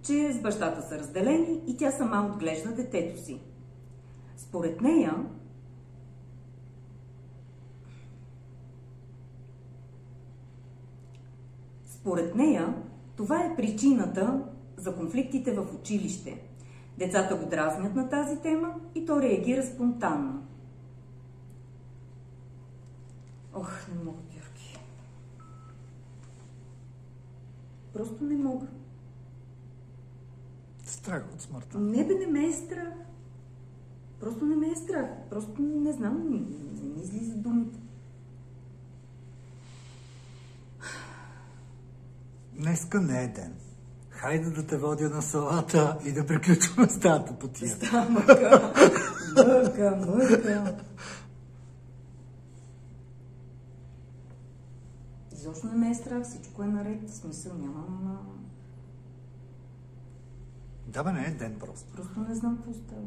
че с бащата са разделени и тя сама отглежда детето си. Според нея, това е причината за конфликтите в училище. Децата го дразнят на тази тема и то реагира спонтанно. Ох, не мога, Георги. Просто не мога. Страх от смъртта. Не бе, не ме е страх. Просто не ме е страх. Просто не знам, не ми излиза думите. Днеска не е ден. Хайде да те водя на салата и да приключваме стаята по тия. Става мъка. Изобщо не ме е страх, всичко е наред. В смисъл нямам... Да, бе, не е ден просто. Просто не знам какво става.